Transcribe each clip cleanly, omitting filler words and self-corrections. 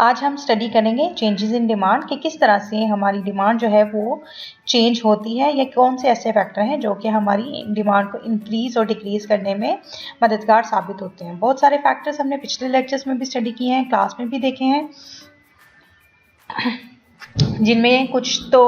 आज हम स्टडी करेंगे चेंजेस इन डिमांड कि किस तरह से हमारी डिमांड जो है वो चेंज होती है या कौन से ऐसे फैक्टर हैं जो कि हमारी डिमांड को इंक्रीज और डिक्रीज करने में मददगार साबित होते हैं। बहुत सारे फैक्टर्स हमने पिछले लेक्चर्स में भी स्टडी किए हैं, क्लास में भी देखे हैं, जिनमें कुछ तो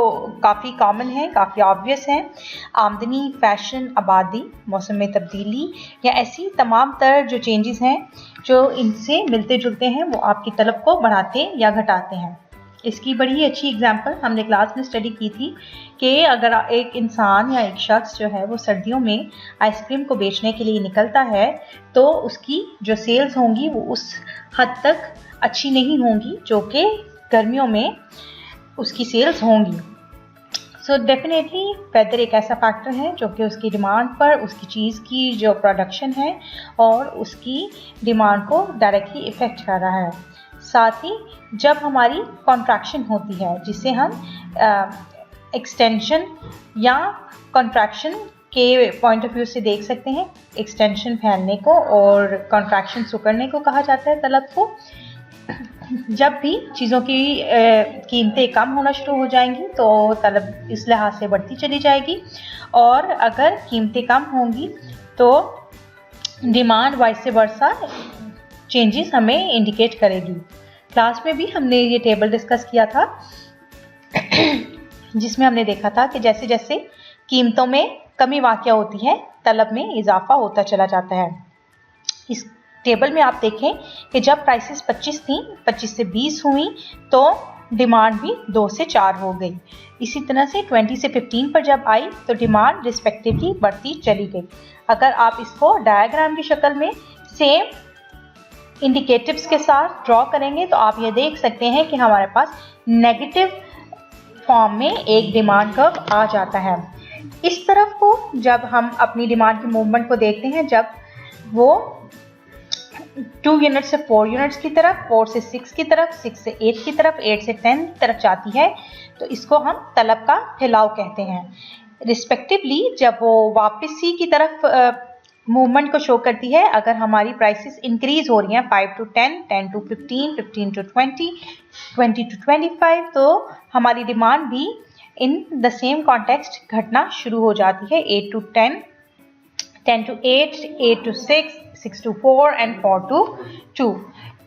काफ़ी कॉमन है, काफ़ी ऑब्वियस है। आमदनी, फैशन, आबादी, मौसम में तब्दीली या ऐसी तमाम तरह जो चेंजेस हैं जो इनसे मिलते जुलते हैं वो आपकी तलब को बढ़ाते या घटाते हैं। इसकी बड़ी ही अच्छी एग्जांपल हमने क्लास में स्टडी की थी कि अगर एक इंसान या एक शख्स जो है वो सर्दियों में आइसक्रीम को बेचने के लिए निकलता है तो उसकी जो सेल्स होंगी वो उस हद तक अच्छी नहीं होंगी जो कि गर्मियों में उसकी सेल्स होंगी। सो डेफिनेटली वेदर एक ऐसा फैक्टर है जो कि उसकी डिमांड पर, उसकी चीज़ की जो प्रोडक्शन है और उसकी डिमांड को डायरेक्टली इफ़ेक्ट कर रहा है। साथ ही जब हमारी कॉन्ट्रैक्शन होती है जिसे हम एक्सटेंशन या कॉन्ट्रैक्शन के पॉइंट ऑफ व्यू से देख सकते हैं, एक्सटेंशन फैलने को और कॉन्ट्रैक्शन सुकड़ने को कहा जाता है तलब को। जब भी चीज़ों की कीमतें कम होना शुरू हो जाएंगी तो तलब इस लिहाज से बढ़ती चली जाएगी और अगर कीमतें कम होंगी तो डिमांड वाइस वर्सा चेंजेस हमें इंडिकेट करेगी। क्लास में भी हमने ये टेबल डिस्कस किया था जिसमें हमने देखा था कि जैसे जैसे कीमतों में कमी वाक़या होती है तलब में इजाफा होता चला जाता है। इस टेबल में आप देखें कि जब प्राइसेस 25 थी, 25 से 20 हुई तो डिमांड भी 2 से 4 हो गई। इसी तरह से 20 से 15 पर जब आई तो डिमांड रिस्पेक्टिवली बढ़ती चली गई। अगर आप इसको डायग्राम की शक्ल में सेम इंडिकेटिव्स के साथ ड्रॉ करेंगे तो आप ये देख सकते हैं कि हमारे पास नेगेटिव फॉर्म में एक डिमांड कर्व आ जाता है। इस तरफ को जब हम अपनी डिमांड की मूवमेंट को देखते हैं, जब वो 2 यूनिट से 4 यूनिट्स की तरफ, 4 से 6 की तरफ, 6 से 8 की तरफ, 8 से 10 की तरफ जाती है तो इसको हम तलब का फैलाव कहते हैं। रिस्पेक्टिवली जब वो वापस सी की तरफ मूवमेंट को शो करती है, अगर हमारी प्राइसेस इंक्रीज हो रही हैं 5 to 10, 10 to 15, 15 to 20, 20 to 25 तो हमारी डिमांड भी इन द सेम कॉन्टेक्स्ट घटना शुरू हो जाती है। 8 to 10, 10 to 8, 8 to 6, 6 to 4 and 4 to 2।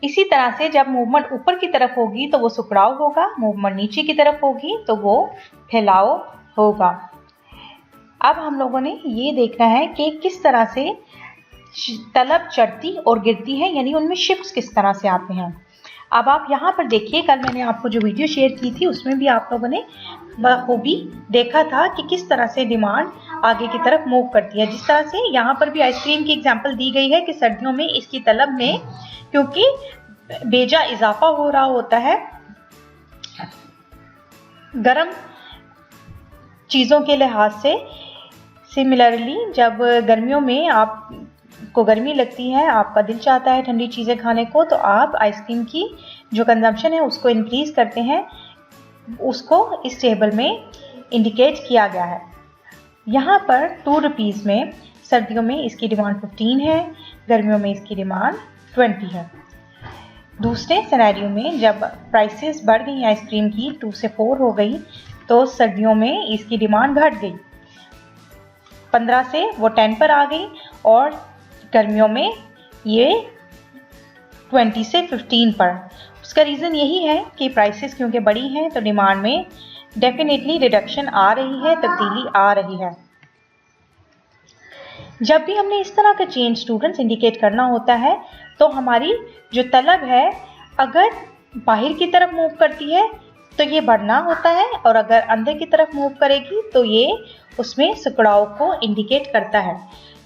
इसी तरह से जब मूवमेंट ऊपर की तरफ होगी तो वो सुकड़ाव होगा, मूवमेंट नीचे की तरफ होगी तो वो फैलाव होगा। अब हम लोगों ने ये देखना है कि किस तरह से तलब चढ़ती और गिरती है, यानी उनमें शिफ्ट्स किस तरह से आते हैं। अब आप यहाँ पर देखिए, कल मैंने आपको जो वीडियो शेयर की थी उसमें भी आप लोगों ने बखूबी देखा था कि किस तरह से डिमांड आगे की तरफ मूव करती है। जिस तरह से यहाँ पर भी आइसक्रीम की एग्जांपल दी गई है कि सर्दियों में इसकी तलब में क्योंकि बेजा इजाफा हो रहा होता है गर्म चीज़ों के लिहाज से। सिमिलरली जब गर्मियों में आपको गर्मी लगती है, आपका दिल चाहता है ठंडी चीज़ें खाने को, तो आप आइसक्रीम की जो कंजम्पशन है उसको इंक्रीज़ करते हैं। उसको इस टेबल में इंडिकेट किया गया है। यहाँ पर 2 रुपीज़ में सर्दियों में इसकी डिमांड 15 है, गर्मियों में इसकी डिमांड 20 है। दूसरे सिनेरियो में जब प्राइसेस बढ़ गई आइसक्रीम की, 2 से 4 हो गई तो सर्दियों में इसकी डिमांड घट गई, 15 से वो 10 पर आ गई और गर्मियों में ये 20 से 15 पर। उसका रीज़न यही है कि प्राइसेस क्योंकि बढ़ी हैं तो डिमांड में डेफिनेटली रिडक्शन आ रही है, तब्दीली आ रही है। जब भी हमने इस तरह का चेंज स्टूडेंट्स इंडिकेट करना होता है तो हमारी जो तलब है अगर बाहर की तरफ मूव करती है तो ये बढ़ना होता है और अगर अंदर की तरफ मूव करेगी तो ये उसमें सिकुड़ाव को इंडिकेट करता है।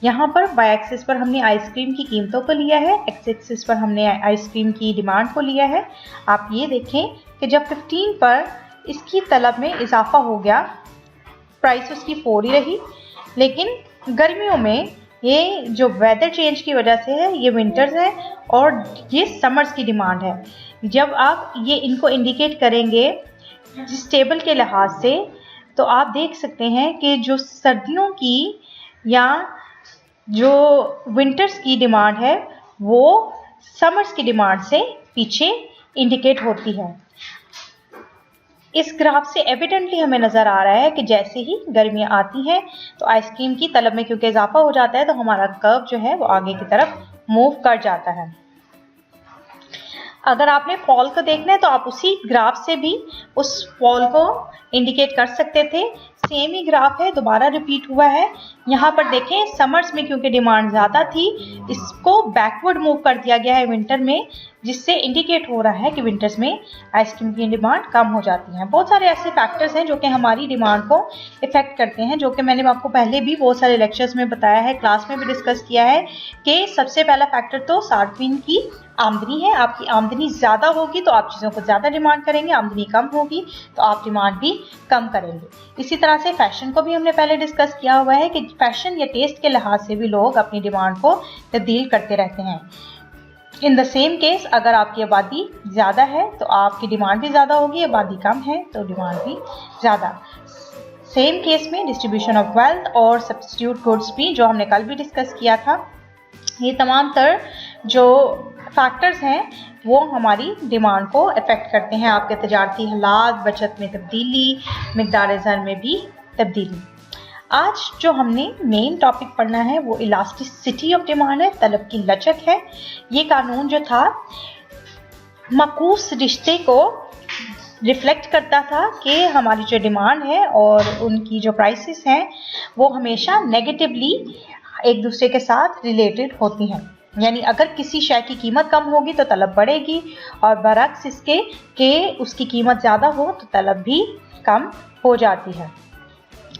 यहाँ पर वाई एक्सिस पर हमने आइसक्रीम की कीमतों को लिया है, एक्स एक्सिस पर हमने आइसक्रीम की डिमांड को लिया है। आप ये देखें कि जब 15 पर इसकी तलब में इजाफा हो गया, प्राइस उसकी 4 ही रही, लेकिन गर्मियों में ये जो वेदर चेंज की वजह से है, ये विंटर्स है और ये समर्स की डिमांड है। जब आप ये इनको इंडिकेट करेंगे जिस टेबल के लिहाज से तो आप देख सकते हैं कि जो सर्दियों की या जो विंटर्स की डिमांड है वो समर्स की डिमांड से पीछे इंडिकेट होती है। इस ग्राफ से एविडेंटली हमें नजर आ रहा है कि जैसे ही गर्मियां आती हैं तो आइसक्रीम की तलब में क्योंकि इजाफा हो जाता है तो हमारा कर्व जो है वो आगे की तरफ मूव कर जाता है। अगर आपने फॉल को देखना है तो आप उसी ग्राफ से भी उस फॉल को इंडिकेट कर सकते थे। सेम ही ग्राफ है, दोबारा रिपीट हुआ है। यहाँ पर देखें समर्स में क्योंकि डिमांड ज़्यादा थी इसको बैकवर्ड मूव कर दिया गया है विंटर में, जिससे इंडिकेट हो रहा है कि विंटर्स में आइसक्रीम की डिमांड कम हो जाती है। बहुत सारे ऐसे फैक्टर्स हैं जो कि हमारी डिमांड को इफेक्ट करते हैं, जो कि मैंने आपको पहले भी बहुत सारे लेक्चर्स में बताया है, क्लास में भी डिस्कस किया है कि सबसे पहला फैक्टर तो सार्फिन की आमदनी है। आपकी आमदनी ज़्यादा होगी तो आप चीज़ों को ज़्यादा डिमांड करेंगे, आमदनी कम होगी तो आप डिमांड भी कम करेंगे। इसी तरह से फैशन को भी हमने पहले डिस्कस किया हुआ है कि फैशन या टेस्ट के लिहाज से भी लोग अपनी डिमांड को तब्दील करते रहते हैं। इन द सेम केस अगर आपकी आबादी ज़्यादा है तो आपकी डिमांड भी ज़्यादा होगी, आबादी कम है तो डिमांड भी ज़्यादा। सेम केस में डिस्ट्रीब्यूशन ऑफ वेल्थ और सब्स्टिट्यूट गुड्स भी, जो हमने कल भी डिस्कस किया था, ये तमाम तर जो फैक्टर्स हैं वो हमारी डिमांड को अफेक्ट करते हैं। आपके तजारती हालात, बचत में तब्दीली, मिकदार ज़र में भी तब्दीली। आज जो हमने मेन टॉपिक पढ़ना है वो इलास्टिसिटी ऑफ डिमांड है, तलब की लचक है। ये कानून जो था माकूस रिश्ते को रिफ्लेक्ट करता था कि हमारी जो डिमांड है और उनकी जो प्राइसेस हैं वो हमेशा नेगेटिवली एक दूसरे के साथ रिलेटेड होती हैं। यानी अगर किसी शय की कीमत कम होगी तो तलब बढ़ेगी और बरक्स इसके कि उसकी कीमत ज़्यादा हो तो तलब भी कम हो जाती है।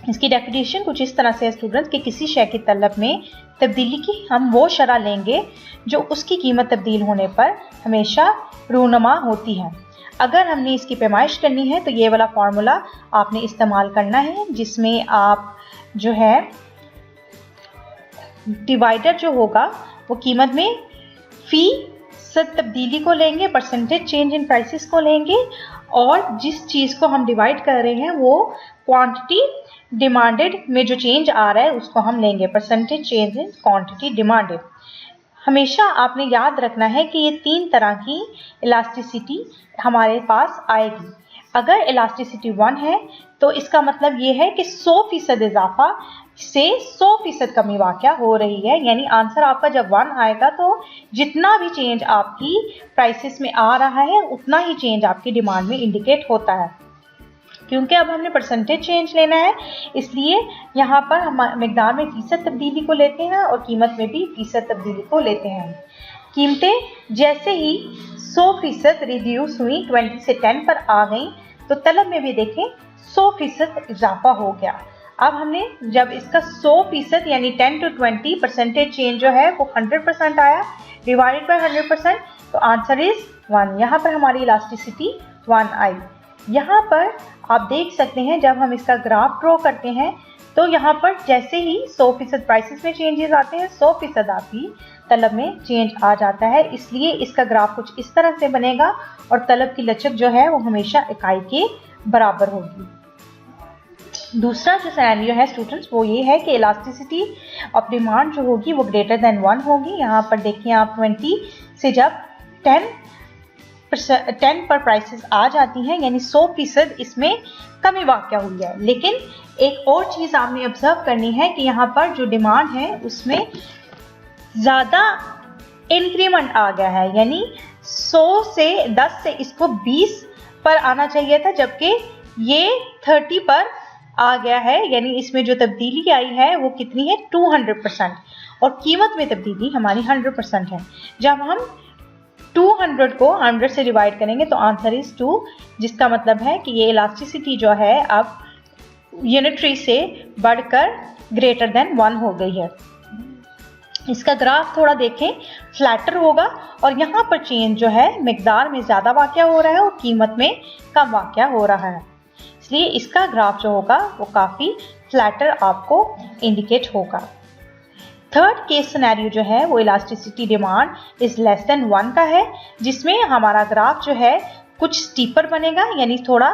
इसकी डेफिनेशन कुछ इस तरह से है स्टूडेंट्स कि किसी शय की तलब में तब्दीली की हम वो शरह लेंगे जो उसकी कीमत तब्दील होने पर हमेशा रूनुमा होती है। अगर हमने इसकी पैमाइश करनी है तो ये वाला फार्मूला आपने इस्तेमाल करना है, जिसमें आप जो है डिवाइडर जो होगा वो कीमत में फीसद तब्दीली को लेंगे, परसेंटेज चेंज इन प्राइसेस को लेंगे और जिस चीज़ को हम डिवाइड कर रहे हैं वो क्वांटिटी डिमांडेड में जो चेंज आ रहा है उसको हम लेंगे, percentage change in quantity demanded. हमेशा आपने याद रखना है कि ये तीन तरह की इलास्टिसिटी हमारे पास आएगी। अगर इलास्टिसिटी 1 है तो इसका मतलब ये है कि 100% इजाफा से 100% कमी वाक़या हो रही है। यानी आंसर आपका जब 1 आएगा तो जितना भी चेंज आपकी प्राइसेस में आ रहा है उतना ही चेंज आपकी डिमांड में इंडिकेट होता है। क्योंकि अब हमने परसेंटेज चेंज लेना है इसलिए यहाँ पर हम मिकदार में फीसद तब्दीली को लेते हैं और कीमत में भी फीसद तब्दीली को लेते हैं। कीमतें जैसे ही 100% रिड्यूस हुई, 20 से 10 पर आ गई, तो तलब में भी देखें 100% इजाफा हो गया। अब हमने जब इसका 100% यानी 10 to 20 परसेंटेज चेंज जो है वो 100% आया डिवाइडेड बाय 100%, तो आंसर इज 1। यहाँ पर हमारी इलास्टिसिटी 1 आई। यहाँ पर आप देख सकते हैं जब हम इसका ग्राफ ड्रॉ करते हैं तो यहाँ पर जैसे ही 100% प्राइसेस में चेंजेस आते हैं 100% आपकी तलब में चेंज आ जाता है। इसलिए इसका ग्राफ कुछ इस तरह से बनेगा और तलब की लचक जो है वो हमेशा इकाई के बराबर होगी। दूसरा जो सिनेरियो है स्टूडेंट्स वो ये है कि इलास्टिसिटी ऑफ डिमांड जो होगी वो ग्रेटर देन 1 होगी। यहाँ पर देखिए आप 20 से जब 10 पर प्राइसेस आ जाती हैं यानी 100% इसमें कमी वाक़या हुई है। लेकिन एक और चीज़ आपने ऑब्जर्व करनी है कि यहाँ पर जो डिमांड है उसमें ज़्यादा इंक्रीमेंट आ गया है, यानी 100 से 10 से इसको 20 पर आना चाहिए था जबकि ये 30 पर आ गया है। यानी इसमें जो तब्दीली आई है वो कितनी है 200% और कीमत में तब्दीली हमारी 100% है। जब हम 200 को 100 से डिवाइड करेंगे तो आंसर इज 2, जिसका मतलब है कि ये इलास्टिसिटी जो है अब यूनिटरी से बढ़कर ग्रेटर देन 1 हो गई है। इसका ग्राफ थोड़ा देखें फ्लैटर होगा और यहाँ पर चेंज जो है मिकदार में ज़्यादा वाक़या हो रहा है और कीमत में कम वाक़या हो रहा है, इसलिए इसका ग्राफ जो होगा वो काफ़ी फ्लैटर आपको इंडिकेट होगा। थर्ड केस सिनेरियो जो है वो elasticity demand is less than 1 का है, जिसमें हमारा ग्राफ जो है कुछ स्टीपर बनेगा, यानी थोड़ा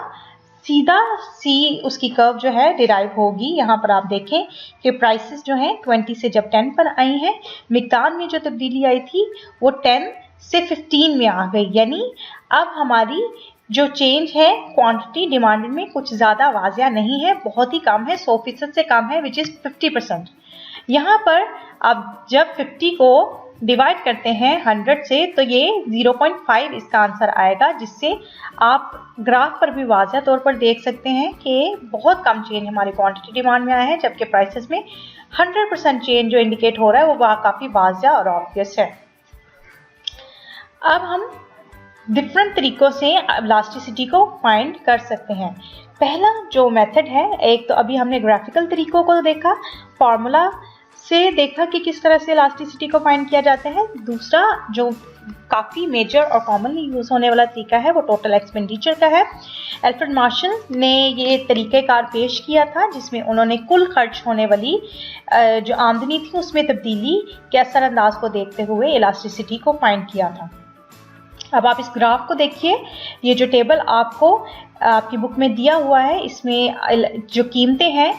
सीधा सी उसकी कर्व जो है डिराइव होगी। यहाँ पर आप देखें कि प्राइसेस जो हैं 20 से जब 10 पर आई हैं, मिकदार में जो तब्दीली आई थी वो 10 से 15 में आ गई, यानी अब हमारी जो चेंज है क्वांटिटी डिमांड में कुछ ज़्यादा वाजिया नहीं है, बहुत ही कम है, 100% से कम है, विच इज़ 50%। यहाँ पर अब जब 50 को डिवाइड करते हैं 100 से तो ये 0.5 इसका आंसर आएगा, जिससे आप ग्राफ पर भी वाज़ह तौर पर देख सकते हैं कि बहुत कम चेंज हमारी क्वांटिटी डिमांड में आया है, जबकि प्राइसेस में 100% चेंज जो इंडिकेट हो रहा है वो काफ़ी वाज़ह और ऑब्वियस है। अब हम डिफरेंट तरीकों से इलास्टिसिटी को फाइंड कर सकते हैं। पहला जो मेथड है, एक तो अभी हमने ग्राफिकल तरीकों को देखा, फॉर्मूला से देखा कि किस तरह से इलास्टिसिटी को फाइंड किया जाता है। दूसरा जो काफ़ी मेजर और कॉमनली यूज़ होने वाला तरीका है वो टोटल एक्सपेंडिचर का है। एल्फ्रेड मार्शल ने ये तरीक़ेकार पेश किया था जिसमें उन्होंने कुल खर्च होने वाली जो आमदनी थी उसमें तब्दीली के असरअंदाज को देखते हुए इलास्टिसिटी को फाइंड किया था। अब आप इस ग्राफ को देखिए, ये जो टेबल आपको आपकी बुक में दिया हुआ है इसमें जो कीमतें हैं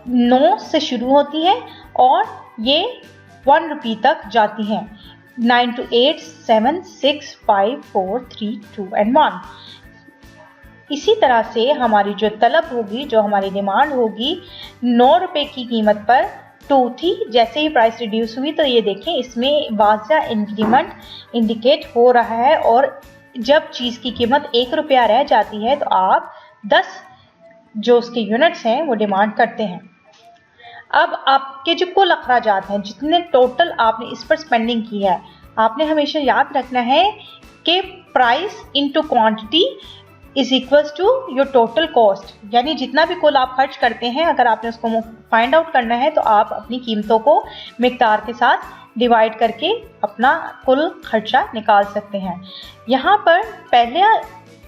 9 से शुरू होती हैं और ये 1 रुपये तक जाती हैं। 9 to 8, 7, 6, 5, 4, 3, 2 and 1। इसी तरह से हमारी जो तलब होगी, जो हमारी डिमांड होगी 9 रुपये की कीमत पर 2 थी। जैसे ही प्राइस रिड्यूस हुई तो ये देखें इसमें वाज़ा इंक्रीमेंट इंडिकेट हो रहा है, और जब चीज़ की कीमत 1 रुपया रह जाती है तो आप 10 जो उसके यूनिट्स हैं वो डिमांड करते हैं। अब आपके जो कुल अखराजात हैं, जितने टोटल आपने इस पर स्पेंडिंग की है, आपने हमेशा याद रखना है कि price into quantity is equals to your total cost, यानी जितना भी कुल आप खर्च करते हैं अगर आपने उसको फाइंड आउट करना है तो आप अपनी कीमतों को मिकदार के साथ डिवाइड करके अपना कुल खर्चा निकाल सकते हैं। यहाँ पर पहले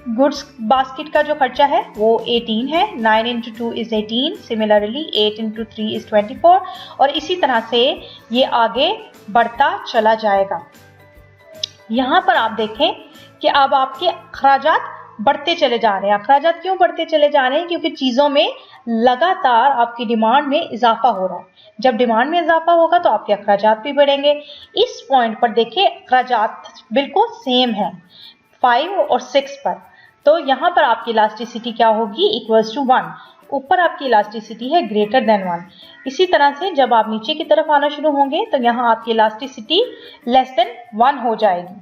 गुड्स बास्केट का जो खर्चा है वो 18 है, 9 into 2 is 18, similarly 8 into 3 is 24, और इसी तरह से ये आगे बढ़ता चला जाएगा। यहाँ पर आप देखें कि अब आपके अखराजात बढ़ते चले जा रहे हैं। अखराजात क्यों बढ़ते चले जा रहे हैं? क्योंकि चीज़ों में लगातार आपकी डिमांड में इजाफा हो रहा है। जब डिमांड में इजाफा होगा तो आपके अखराजात भी बढ़ेंगे। इस पॉइंट पर देखिए अखराजात बिल्कुल सेम है 5 और 6 पर, तो यहाँ पर आपकी इलास्टिसिटी क्या होगी? Equals to 1। ऊपर आपकी इलास्टिसिटी है ग्रेटर देन 1। इसी तरह से जब आप नीचे की तरफ आना शुरू होंगे तो यहाँ आपकी इलास्टिसिटी लेस देन 1 हो जाएगी,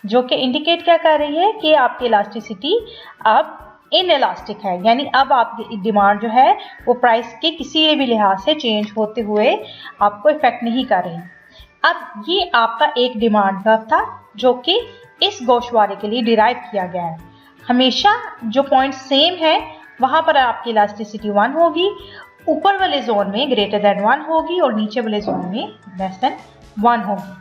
जो कि इंडिकेट क्या कर रही है कि आपकी इलास्टिसिटी अब इनइलास्टिक है, यानी अब आपकी डिमांड जो है वो प्राइस के किसी भी लिहाज से चेंज होते हुए आपको इफेक्ट नहीं कर रही। अब ये आपका एक डिमांड कर्व था जो कि इस गोशवारे के लिए डिराइव किया गया है। हमेशा जो पॉइंट सेम है वहां पर आपकी इलास्टिसिटी 1 होगी, ऊपर वाले जोन में ग्रेटर देन 1 होगी और नीचे वाले जोन में लेस देन 1 होगी।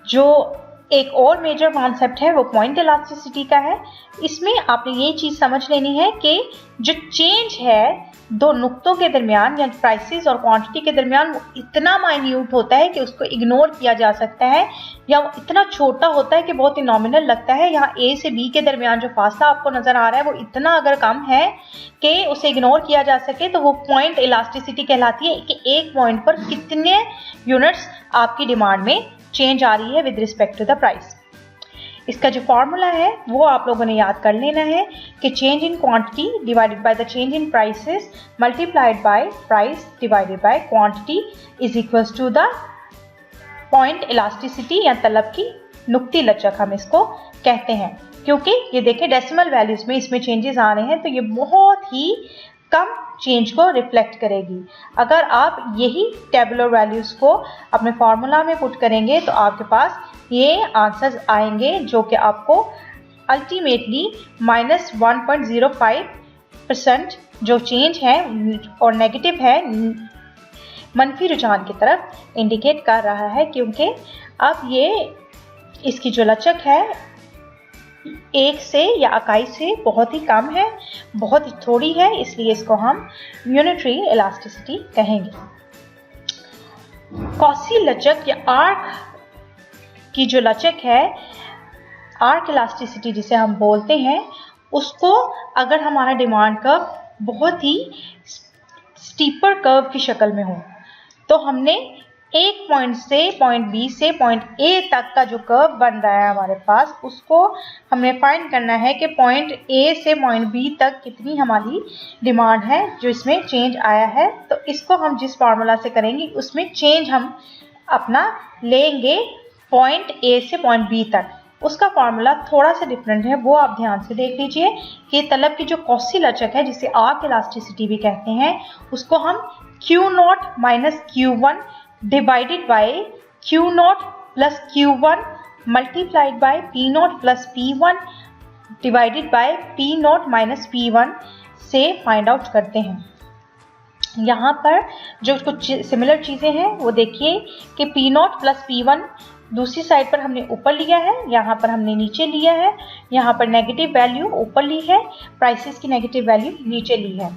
जो एक और मेजर कॉन्सेप्ट है वो पॉइंट इलास्टिसिटी का है। इसमें आपने ये चीज़ समझ लेनी है कि जो चेंज है दो नुक्तों के दरमियान या प्राइसेस और क्वांटिटी के दरमियान वो इतना माइन्यूट होता है कि उसको इग्नोर किया जा सकता है, या वो इतना छोटा होता है कि बहुत ही नॉमिनल लगता है। यहाँ ए से बी के दरमियान जो फासला आपको नज़र आ रहा है वो इतना अगर कम है कि उसे इग्नोर किया जा सके तो वो पॉइंट इलास्टिसिटी कहलाती है कि एक पॉइंट पर कितने यूनिट्स आपकी डिमांड में चेंज आ रही है with respect to the price. इसका जो फॉर्मूला है वो आप लोगों ने याद कर लेना है कि change in quantity divided by the change in prices multiplied by price divided by quantity is equals to the point elasticity या तलब की नुक्ती लचक हम इसको कहते हैं। क्योंकि ये देखें डेसिमल वैल्यूज में इसमें चेंजेस आ रहे हैं तो ये बहुत ही कम चेंज को रिफ्लेक्ट करेगी। अगर आप यही टेबुलर वैल्यूज़ को अपने फार्मूला में पुट करेंगे तो आपके पास ये आंसर्स आएंगे जो कि आपको अल्टीमेटली -1.05% जो चेंज है और नेगेटिव है मनफी रुझान की तरफ इंडिकेट कर रहा है, क्योंकि अब ये इसकी जो लचक है 1 से या इकाई से बहुत ही कम है, बहुत ही थोड़ी है, इसलिए इसको हम यूनिटरी इलास्टिसिटी कहेंगे। कॉसी लचक या आर्क की जो लचक है, आर्क इलास्टिसिटी जिसे हम बोलते हैं, उसको अगर हमारा डिमांड कर्व बहुत ही स्टीपर कर्व की शक्ल में हो तो हमने एक पॉइंट से पॉइंट बी से पॉइंट ए तक का जो कर्व बन रहा है हमारे पास, उसको हमें फाइंड करना है कि पॉइंट ए से पॉइंट बी तक कितनी हमारी डिमांड है जो इसमें चेंज आया है। तो इसको हम जिस फार्मूला से करेंगे उसमें चेंज हम अपना लेंगे पॉइंट ए से पॉइंट बी तक। उसका फार्मूला थोड़ा सा डिफरेंट है, वो आप ध्यान से देख लीजिए कि तलब की जो कौसी लचक है जिसे आर्क इलास्टिसिटी भी कहते हैं, उसको हम Q0 minus Q1 divided by Q0 plus Q1 multiplied by P0 plus P1 divided by P0 minus P1 से फाइंड आउट करते हैं। यहाँ पर जो कुछ सिमिलर चीज़ें हैं वो देखिए कि P0 प्लस P1 दूसरी साइड पर हमने ऊपर लिया है, यहाँ पर हमने नीचे लिया है, यहाँ पर नेगेटिव वैल्यू ऊपर ली है, प्राइसेस की नेगेटिव वैल्यू नीचे ली है।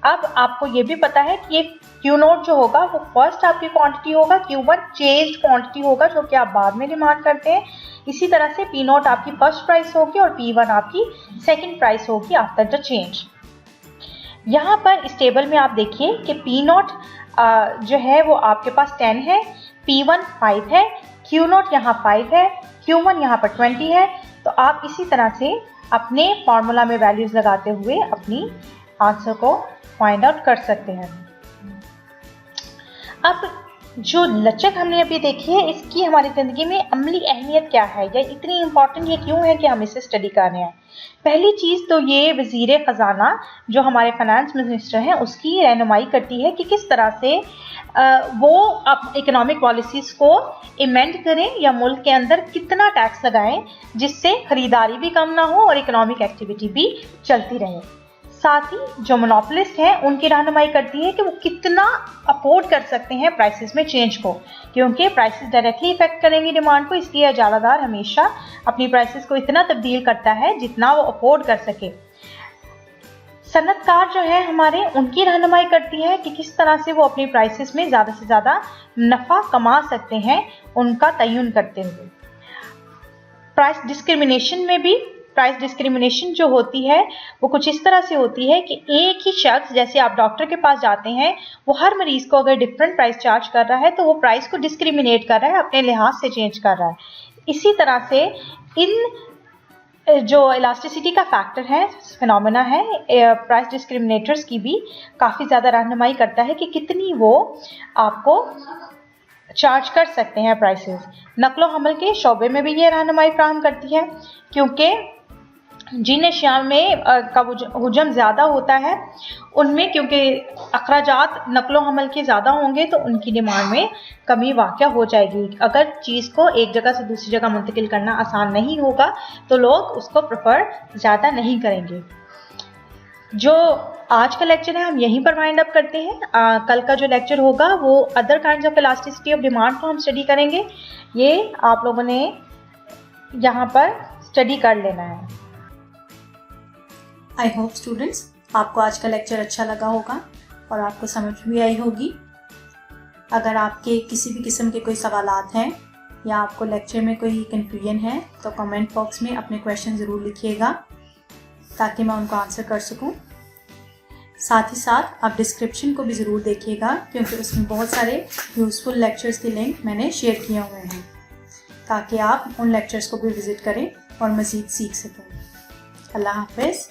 अब आपको ये भी पता है कि ये Q0 जो होगा वो फर्स्ट आपकी क्वांटिटी होगा, Q1 चेंज्ड क्वांटिटी होगा जो कि आप बाद में डिमांड करते हैं। इसी तरह से P0 आपकी फर्स्ट प्राइस होगी और P1 आपकी सेकेंड प्राइस होगी आफ्टर द चेंज। यहाँ पर इस टेबल में आप देखिए कि P0 जो है वो आपके पास 10 है, P1 5 है, Q0 यहाँ 5 है, Q1 यहाँ पर 20 है। तो आप इसी तरह से अपने फॉर्मूला में वैल्यूज लगाते हुए अपनी आंसर को फाइंड आउट कर सकते हैं। अब जो लचक हमने अभी देखी है, इसकी हमारी ज़िंदगी में अमली अहमियत क्या है या इतनी इम्पॉर्टेंट ये क्यों है कि हम इसे स्टडी कर रहे हैं। पहली चीज़ तो ये वज़ीर ख़जाना जो हमारे फाइनेंस मिनिस्टर हैं उसकी रहनुमाई करती है कि किस तरह से वो इकोनॉमिक पॉलिसीज़ को इमेंड करें या मुल्क के अंदर कितना टैक्स लगाएं जिससे ख़रीदारी भी कम ना हो और इकोनॉमिक एक्टिविटी भी चलती रहे। साथ ही जो मोनोपोलिस्ट हैं उनकी रहनुमाई करती है कि वो कितना अफोर्ड कर सकते हैं प्राइसेस में चेंज को, क्योंकि प्राइसेस डायरेक्टली इफेक्ट करेंगी डिमांड को, इसलिए इजारादार हमेशा अपनी प्राइसेस को इतना तब्दील करता है जितना वो अफोर्ड कर सके। सनतकार जो है हमारे, उनकी रहनुमाई करती है कि किस तरह से वो अपनी प्राइसेस में ज़्यादा से ज़्यादा नफ़ा कमा सकते हैं, उनका तयन करते हुए। प्राइस डिस्क्रिमिनेशन में भी, प्राइस डिस्क्रिमिनेशन जो होती है वो कुछ इस तरह से होती है कि एक ही शख्स, जैसे आप डॉक्टर के पास जाते हैं, वो हर मरीज़ को अगर डिफरेंट प्राइस चार्ज कर रहा है तो वो प्राइस को डिस्क्रिमिनेट कर रहा है, अपने लिहाज से चेंज कर रहा है। इसी तरह से इन जो इलास्टिसिटी का फैक्टर है, फिनोमेना है, प्राइस डिस्क्रिमिनेटर्स की भी काफ़ी ज़्यादा रहनुमाई करता है कि कितनी वो आपको चार्ज कर सकते हैं प्राइसेस। नकलो हमल के शोबे में भी ये रहनुमाई फराहम करती है, क्योंकि जिन अशिया में का हुजम ज़्यादा होता है उनमें क्योंकि अखराजात नकलो हमल के ज़्यादा होंगे तो उनकी डिमांड में कमी वाक़या हो जाएगी। अगर चीज़ को एक जगह से दूसरी जगह मुंतकिल करना आसान नहीं होगा तो लोग उसको प्रेफर ज़्यादा नहीं करेंगे। जो आज का लेक्चर है हम यहीं पर वाइंड अप करते हैं। कल का जो लेक्चर होगा वो other kinds of elasticity of demand को हम स्टडी करेंगे। ये आप लोगों ने यहाँ पर स्टडी कर लेना है। आई होप स्टूडेंट्स आपको आज का लेक्चर अच्छा लगा होगा और आपको समझ भी आई होगी। अगर आपके किसी भी किस्म के कोई सवालात हैं या आपको लेक्चर में कोई कन्फ्यूजन है तो कमेंट बॉक्स में अपने क्वेश्चन ज़रूर लिखिएगा ताकि मैं उनको आंसर कर सकूं। साथ ही साथ आप डिस्क्रिप्शन को भी ज़रूर देखिएगा क्योंकि उसमें बहुत सारे यूज़फुल लेक्चर्स के लिंक मैंने शेयर किए हुए हैं ताकि आप उन लेक्चर्स को भी विज़िट करें और मज़ीद सीख सकें। अल्लाह हाफ़िज़।